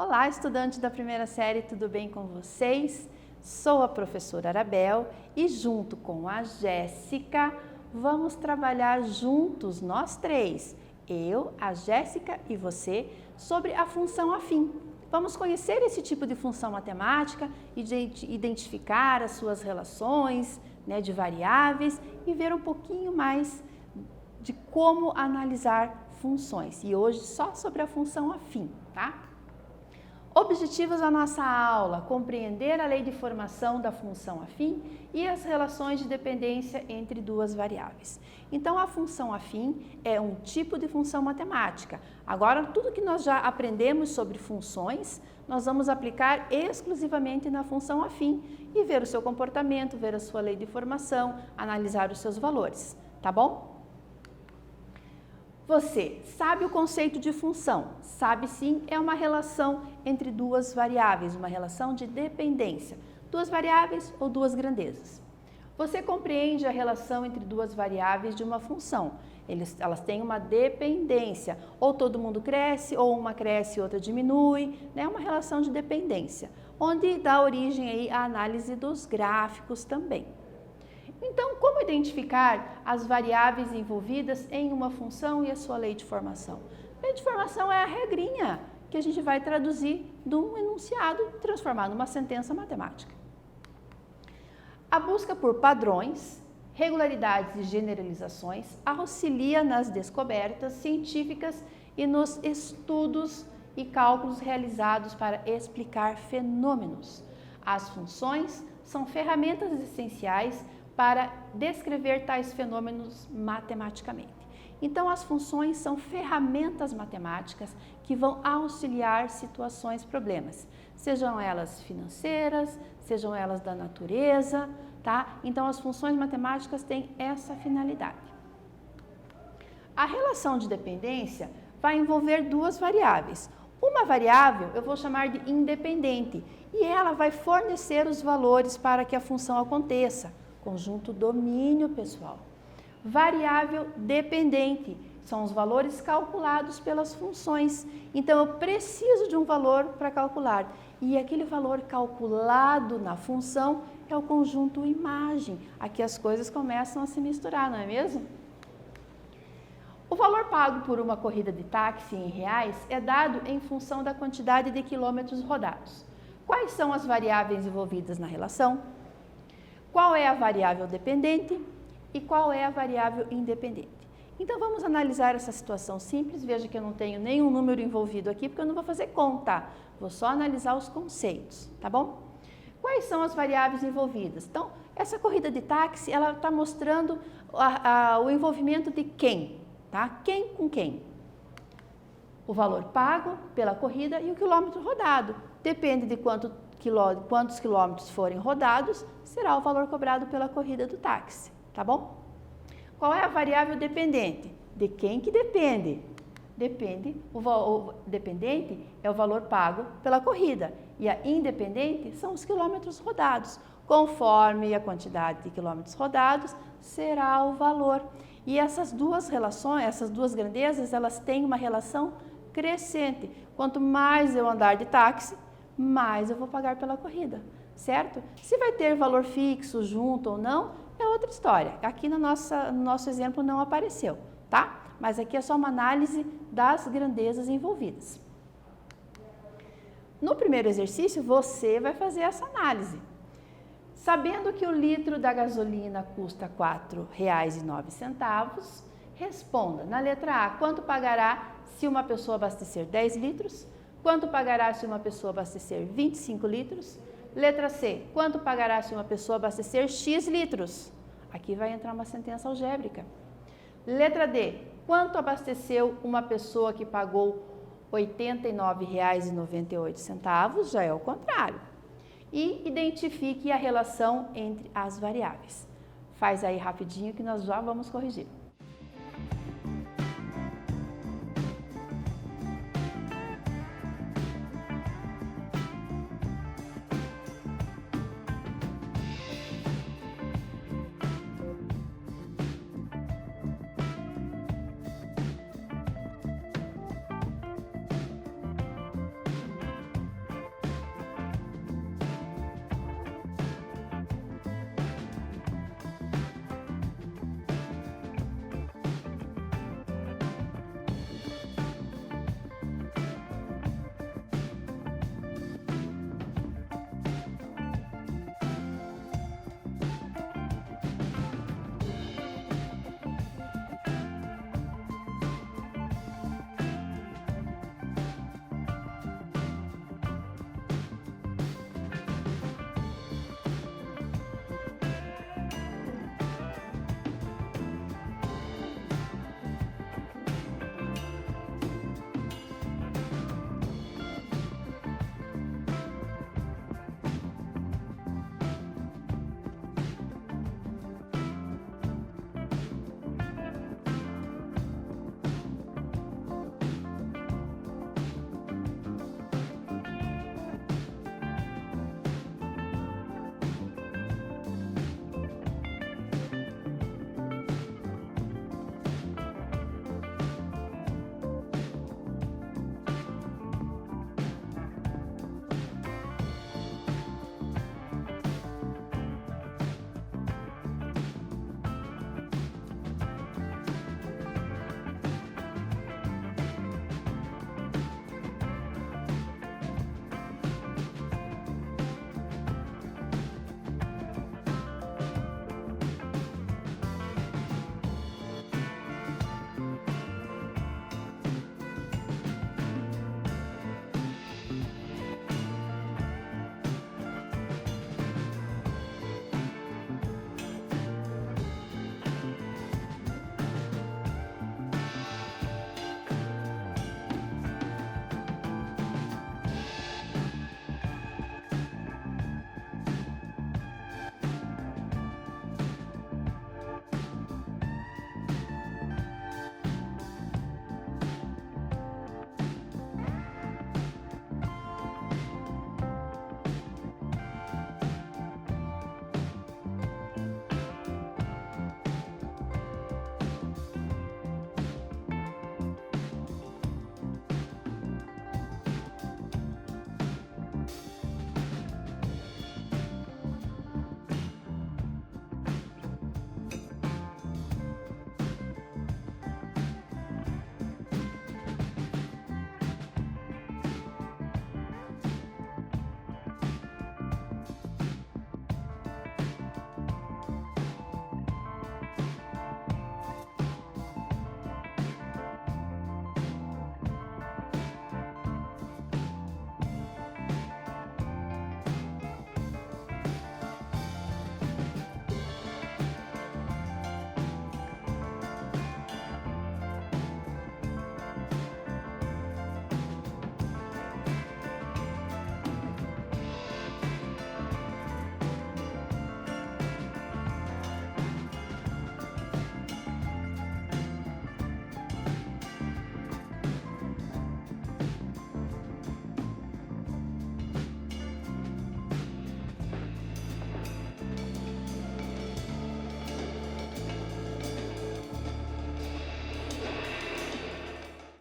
Olá, estudantes da primeira série, tudo bem com vocês? Sou a professora Arabel e junto com a Jéssica vamos trabalhar juntos, nós três, eu, a Jéssica e você, sobre a função afim. Vamos conhecer esse tipo de função matemática e identificar as suas relações, de variáveis e ver um pouquinho mais de como analisar funções. E hoje só sobre a função afim, tá? Objetivos da nossa aula: compreender a lei de formação da função afim e as relações de dependência entre duas variáveis. Então, a função afim é um tipo de função matemática. Agora, tudo que nós já aprendemos sobre funções, nós vamos aplicar exclusivamente na função afim e ver o seu comportamento, ver a sua lei de formação, analisar os seus valores, tá bom? Você sabe o conceito de função? Sabe sim, é uma relação entre duas variáveis, uma relação de dependência. Duas variáveis ou duas grandezas. Você compreende a relação entre duas variáveis de uma função. Elas têm uma dependência, ou todo mundo cresce, ou uma cresce e outra diminui, É uma relação de dependência, onde dá origem aí à análise dos gráficos também. Então, como identificar as variáveis envolvidas em uma função e a sua lei de formação? A lei de formação é a regrinha que a gente vai traduzir de um enunciado e transformar numa sentença matemática. A busca por padrões, regularidades e generalizações auxilia nas descobertas científicas e nos estudos e cálculos realizados para explicar fenômenos. As funções são ferramentas essenciais para descrever tais fenômenos matematicamente. Então, as funções são ferramentas matemáticas que vão auxiliar situações, problemas, sejam elas financeiras, sejam elas da natureza, tá? Então, as funções matemáticas têm essa finalidade. A relação de dependência vai envolver duas variáveis. Uma variável eu vou chamar de independente e ela vai fornecer os valores para que a função aconteça. Conjunto domínio, pessoal. Variável dependente, são os valores calculados pelas funções. Então, eu preciso de um valor para calcular. E aquele valor calculado na função é o conjunto imagem. Aqui as coisas começam a se misturar, não é mesmo? O valor pago por uma corrida de táxi em reais é dado em função da quantidade de quilômetros rodados. Quais são as variáveis envolvidas na relação? Qual é a variável dependente e qual é a variável independente? Então, vamos analisar essa situação simples. Veja que eu não tenho nenhum número envolvido aqui, porque eu não vou fazer conta. Vou só analisar os conceitos, tá bom? Quais são as variáveis envolvidas? Então, essa corrida de táxi, ela está mostrando o envolvimento de quem, tá? Quem com quem? O valor pago pela corrida e o quilômetro rodado. Depende de quantos quilômetros forem rodados, será o valor cobrado pela corrida do táxi, tá bom? Qual é a variável dependente? De quem que depende? O dependente é o valor pago pela corrida e a independente são os quilômetros rodados. Conforme a quantidade de quilômetros rodados, será o valor. E essas duas relações, essas duas grandezas, elas têm uma relação crescente. Quanto mais eu andar de táxi, mais eu vou pagar pela corrida, certo? Se vai ter valor fixo junto ou não, é outra história. Aqui no nosso exemplo não apareceu, tá? Mas aqui é só uma análise das grandezas envolvidas. No primeiro exercício, você vai fazer essa análise. Sabendo que o litro da gasolina custa R$ 4,09, responda na letra A, quanto pagará se uma pessoa abastecer 10 litros? Quanto pagará se uma pessoa abastecer 25 litros? Letra C, quanto pagará se uma pessoa abastecer X litros? Aqui vai entrar uma sentença algébrica. Letra D, quanto abasteceu uma pessoa que pagou R$ 89,98? Já é o contrário. E identifique a relação entre as variáveis. Faz aí rapidinho que nós já vamos corrigir.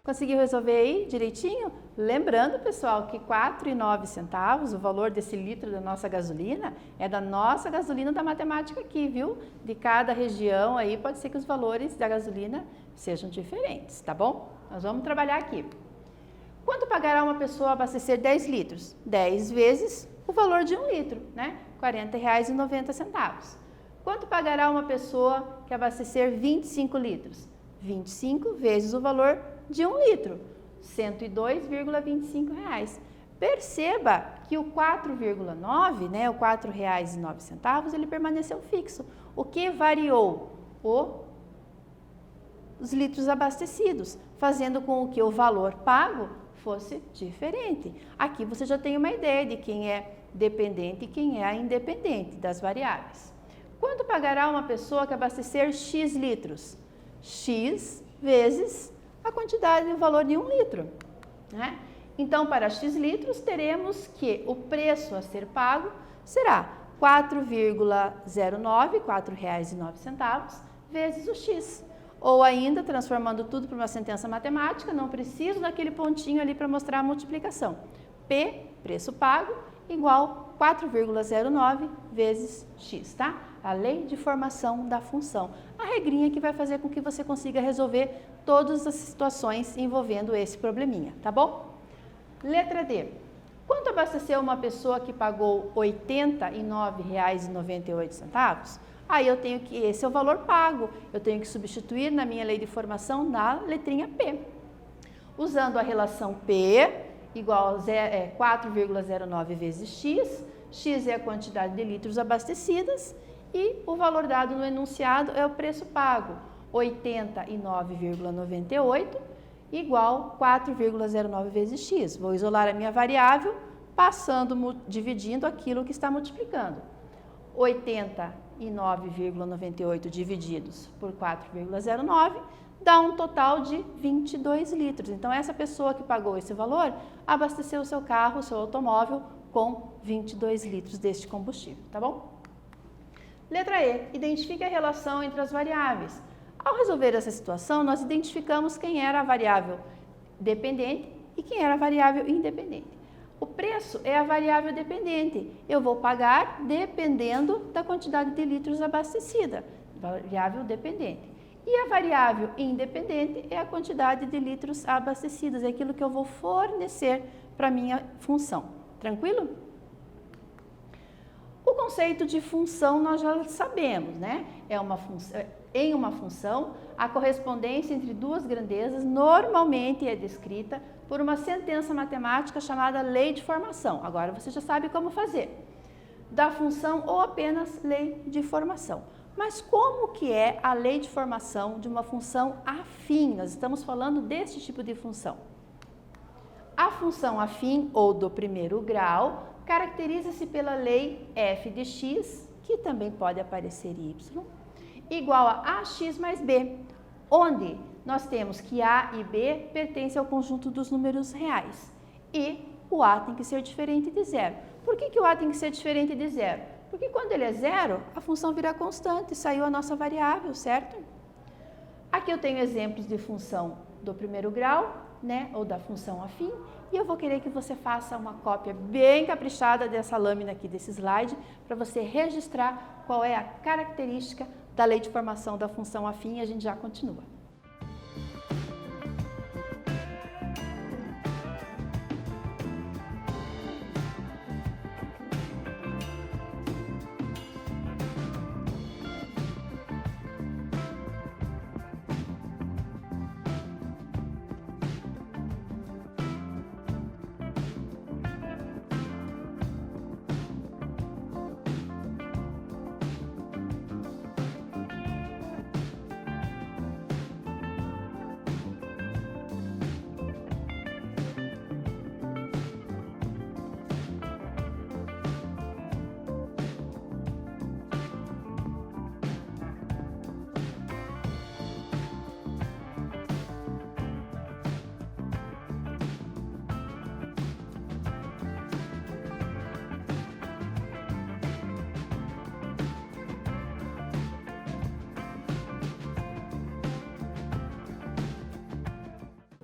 Conseguiu resolver aí direitinho? Lembrando, pessoal, que R$ 4,09, o valor desse litro da nossa gasolina, é da nossa gasolina da matemática aqui, viu? De cada região aí pode ser que os valores da gasolina sejam diferentes, tá bom? Nós vamos trabalhar aqui. Quanto pagará uma pessoa abastecer 10 litros? 10 vezes o valor de 1 litro, né? R$ 40,90. Quanto pagará uma pessoa que abastecer 25 litros? 25 vezes o valor de 1 litro, R$ 102,25. Perceba que o 4,9, né, o R$ 4,09, ele permaneceu fixo. O que variou? Os litros abastecidos, fazendo com que o valor pago fosse diferente. Aqui você já tem uma ideia de quem é dependente e quem é independente das variáveis. Quanto pagará uma pessoa que abastecer X litros? X vezes a quantidade, o valor de 1 litro, né? Então, para X litros, teremos que o preço a ser pago será 4,09, R$ 4,09, vezes o X. Ou ainda, transformando tudo para uma sentença matemática, não preciso daquele pontinho ali para mostrar a multiplicação. P, preço pago, igual 4,09 vezes X, tá? A lei de formação da função. A regrinha que vai fazer com que você consiga resolver todas as situações envolvendo esse probleminha, tá bom? Letra D. Quanto abasteceu uma pessoa que pagou R$ 89,98? Aí eu tenho que, esse é o valor pago, eu tenho que substituir na minha lei de formação na letrinha P. Usando a relação P igual a 4,09 vezes X, X é a quantidade de litros abastecidas e o valor dado no enunciado é o preço pago, 89,98 igual 4,09 vezes X. Vou isolar a minha variável dividindo aquilo que está multiplicando. 89,98 divididos por 4,09 dá um total de 22 litros. Então, essa pessoa que pagou esse valor abasteceu o seu carro, o seu automóvel, com 22 litros deste combustível, tá bom? Letra E. Identifique a relação entre as variáveis. Ao resolver essa situação, nós identificamos quem era a variável dependente e quem era a variável independente. O preço é a variável dependente. Eu vou pagar dependendo da quantidade de litros abastecida, variável dependente. E a variável independente é a quantidade de litros abastecidos, é aquilo que eu vou fornecer para a minha função. Tranquilo? O conceito de função nós já sabemos, né? Em uma função, a correspondência entre duas grandezas normalmente é descrita por uma sentença matemática chamada lei de formação. Agora você já sabe como fazer. Da função ou apenas lei de formação. Mas como que é a lei de formação de uma função afim? Nós estamos falando desse tipo de função. A função afim ou do primeiro grau caracteriza-se pela lei f de x, que também pode aparecer y, igual a ax mais b, onde nós temos que a e b pertencem ao conjunto dos números reais e o a tem que ser diferente de zero. Por que o a tem que ser diferente de zero? Porque quando ele é zero, a função vira constante, saiu a nossa variável, certo? Aqui eu tenho exemplos de função do primeiro grau, né, ou da função afim, e eu vou querer que você faça uma cópia bem caprichada dessa lâmina aqui, desse slide, para você registrar qual é a característica da lei de formação da função afim e a gente já continua.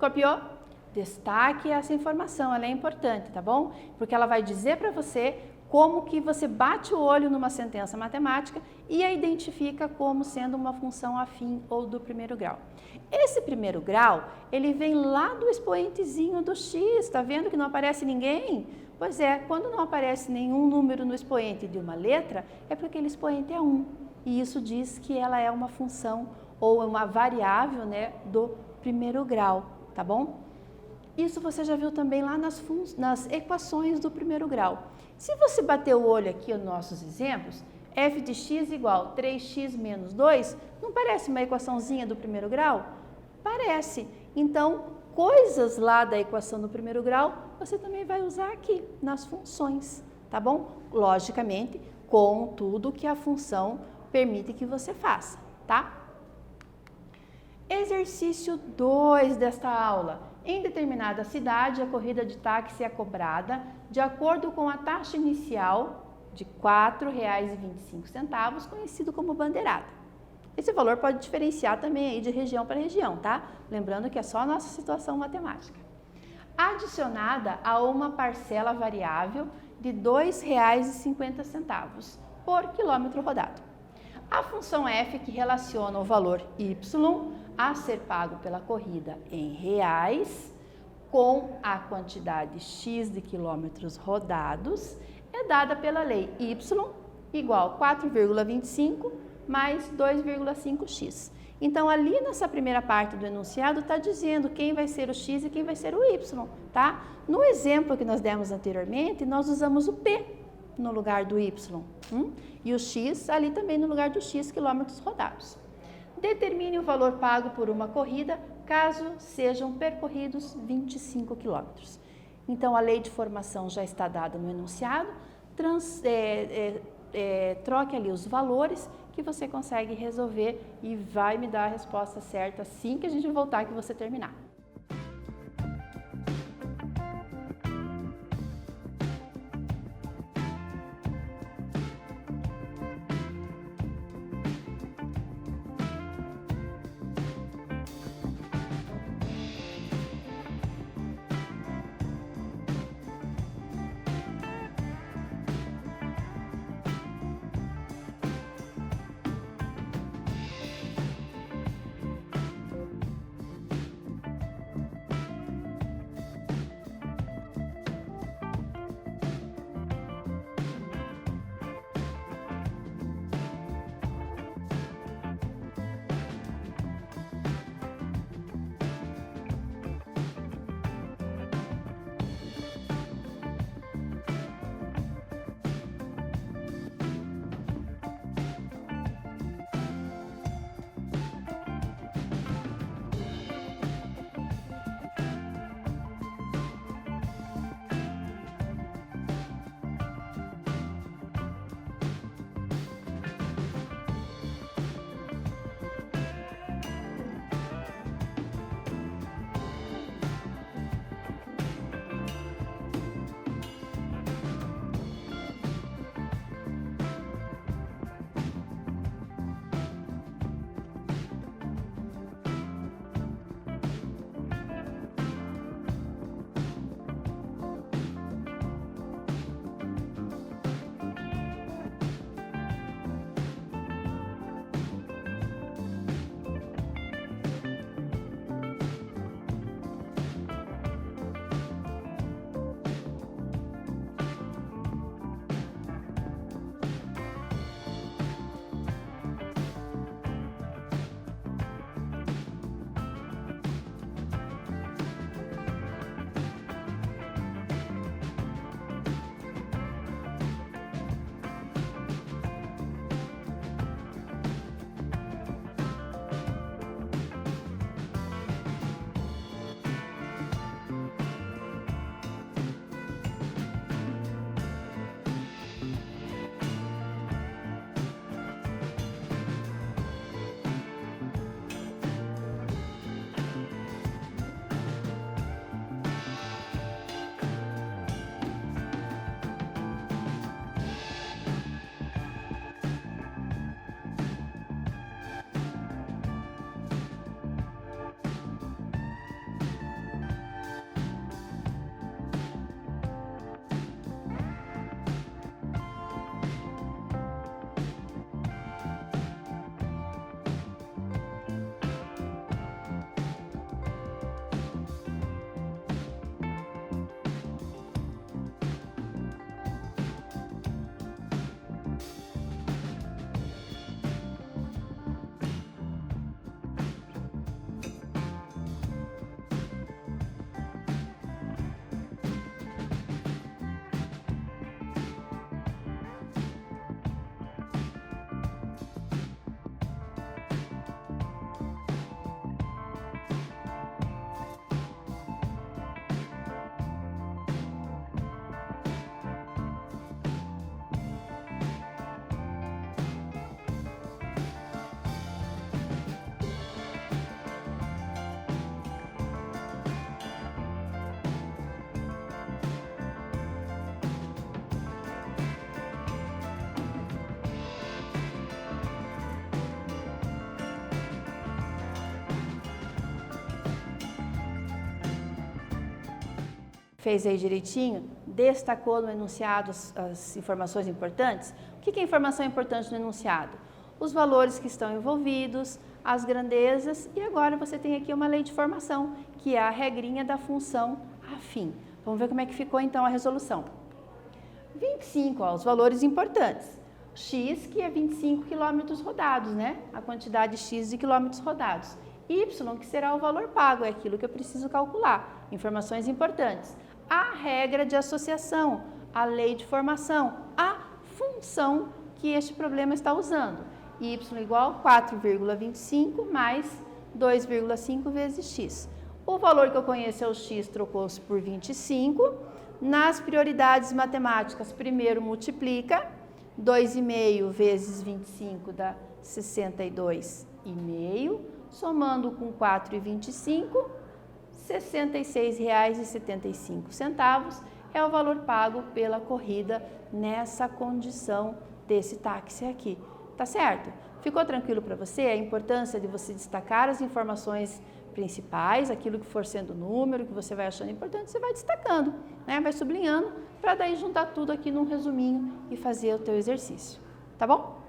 Copiou? Destaque essa informação, ela é importante, tá bom? Porque ela vai dizer para você como que você bate o olho numa sentença matemática e a identifica como sendo uma função afim ou do primeiro grau. Esse primeiro grau, ele vem lá do expoentezinho do x, tá vendo que não aparece ninguém? Pois é, quando não aparece nenhum número no expoente de uma letra, é porque aquele expoente é 1. E isso diz que ela é uma função ou uma variável, né, do primeiro grau, tá bom? Isso você já viu também lá nas equações do primeiro grau. Se você bater o olho aqui nos nossos exemplos, f de x igual 3x menos 2, não parece uma equaçãozinha do primeiro grau? Parece. Então, coisas lá da equação do primeiro grau, você também vai usar aqui nas funções, tá bom? Logicamente, com tudo que a função permite que você faça, tá? Exercício 2 desta aula. Em determinada cidade, a corrida de táxi é cobrada de acordo com a taxa inicial de R$ 4,25, conhecido como bandeirada. Esse valor pode diferenciar também aí de região para região, tá? Lembrando que é só a nossa situação matemática. Adicionada a uma parcela variável de R$ 2,50 por quilômetro rodado. A função f, que relaciona o valor y a ser pago pela corrida em reais com a quantidade x de quilômetros rodados, é dada pela lei y igual 4,25 mais 2,5x. Então, ali nessa primeira parte do enunciado está dizendo quem vai ser o x e quem vai ser o y, tá? No exemplo que nós demos anteriormente, nós usamos o p no lugar do y e o x ali também no lugar do x quilômetros rodados. Determine o valor pago por uma corrida caso sejam percorridos 25 quilômetros. Então, a lei de formação já está dada no enunciado, troque ali os valores que você consegue resolver e vai me dar a resposta certa assim que a gente voltar que você terminar. Fez aí direitinho? Destacou no enunciado as informações importantes? O que é informação importante no enunciado? Os valores que estão envolvidos, as grandezas, e agora você tem aqui uma lei de formação, que é a regrinha da função afim. Vamos ver como é que ficou então a resolução. 25, ó, os valores importantes. X, que é 25 quilômetros rodados, né? A quantidade X de quilômetros rodados. Y, que será o valor pago, é aquilo que eu preciso calcular. Informações importantes. A regra de associação, a lei de formação, a função que este problema está usando. Y igual 4,25 mais 2,5 vezes x. O valor que eu conheço é o x, trocou-se por 25. Nas prioridades matemáticas, primeiro multiplica. 2,5 vezes 25 dá 62,5. Somando com 4,25, R$ 66,75 é o valor pago pela corrida nessa condição desse táxi aqui. Tá certo? Ficou tranquilo para você? A importância de você destacar as informações principais, aquilo que for sendo número, que você vai achando importante, você vai destacando, né? Vai sublinhando, para daí juntar tudo aqui num resuminho e fazer o teu exercício. Tá bom?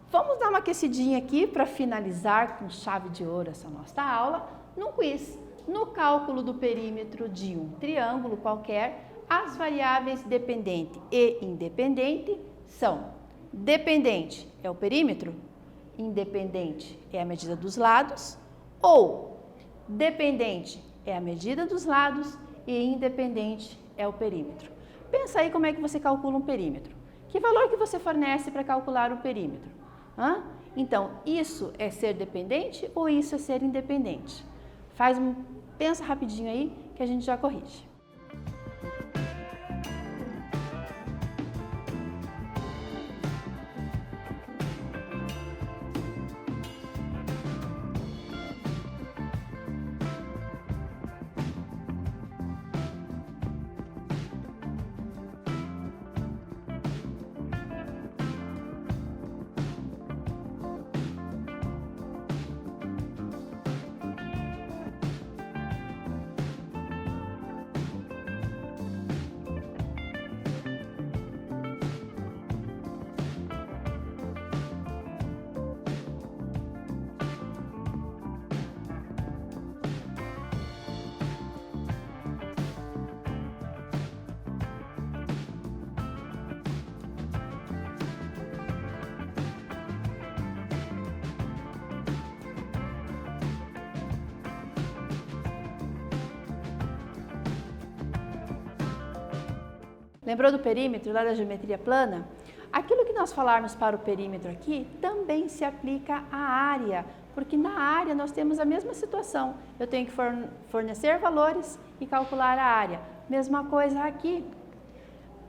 Vamos dar uma aquecidinha aqui para finalizar com chave de ouro essa nossa aula, num quiz. No cálculo do perímetro de um triângulo qualquer, as variáveis dependente e independente são: dependente é o perímetro, independente é a medida dos lados, ou dependente é a medida dos lados e independente é o perímetro. Pensa aí como é que você calcula um perímetro. Que valor que você fornece para calcular o perímetro? Então, isso é ser dependente ou isso é ser independente? Pensa rapidinho aí que a gente já corrige. Lembrou do perímetro lá da geometria plana? Aquilo que nós falarmos para o perímetro aqui também se aplica à área, porque na área nós temos a mesma situação. Eu tenho que fornecer valores e calcular a área. Mesma coisa aqui.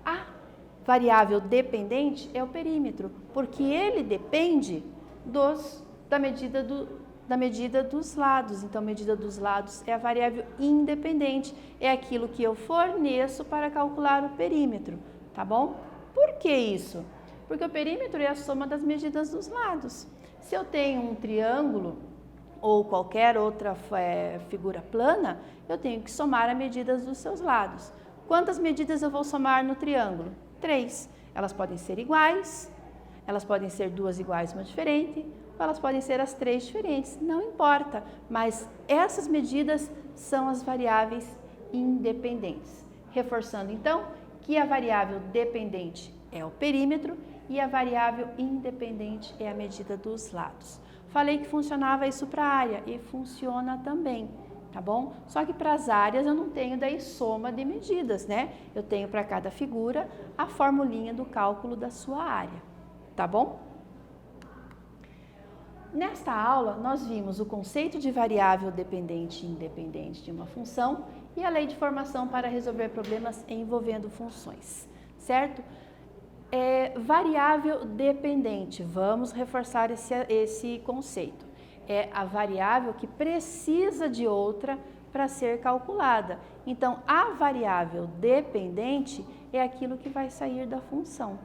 A variável dependente é o perímetro, porque ele depende da medida dos lados. Então, a medida dos lados é a variável independente, é aquilo que eu forneço para calcular o perímetro, tá bom? Por que isso? Porque o perímetro é a soma das medidas dos lados. Se eu tenho um triângulo ou qualquer outra figura plana, eu tenho que somar as medidas dos seus lados. Quantas medidas eu vou somar no triângulo? 3. Elas podem ser iguais, elas podem ser duas iguais, uma diferente, elas podem ser as 3 diferentes, não importa, mas essas medidas são as variáveis independentes. Reforçando então que a variável dependente é o perímetro e a variável independente é a medida dos lados. Falei que funcionava isso para a área e funciona também, tá bom? Só que para as áreas eu não tenho daí soma de medidas, né? Eu tenho para cada figura a formulinha do cálculo da sua área, tá bom? Nesta aula, nós vimos o conceito de variável dependente e independente de uma função e a lei de formação para resolver problemas envolvendo funções, certo? Variável dependente, vamos reforçar esse conceito. É a variável que precisa de outra para ser calculada. Então, a variável dependente é aquilo que vai sair da função,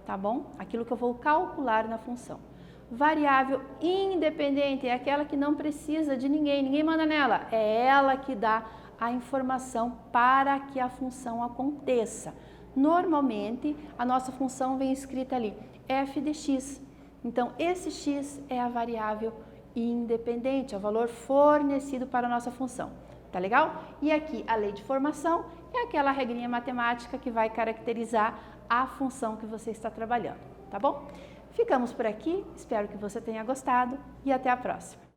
tá bom? Aquilo que eu vou calcular na função. Variável independente é aquela que não precisa de ninguém manda nela, é ela que dá a informação para que a função aconteça. Normalmente, a nossa função vem escrita ali, f de x. Então, esse x é a variável independente, é o valor fornecido para a nossa função. Tá legal? E aqui, a lei de formação é aquela regrinha matemática que vai caracterizar a função que você está trabalhando, tá bom? Ficamos por aqui, espero que você tenha gostado e até a próxima.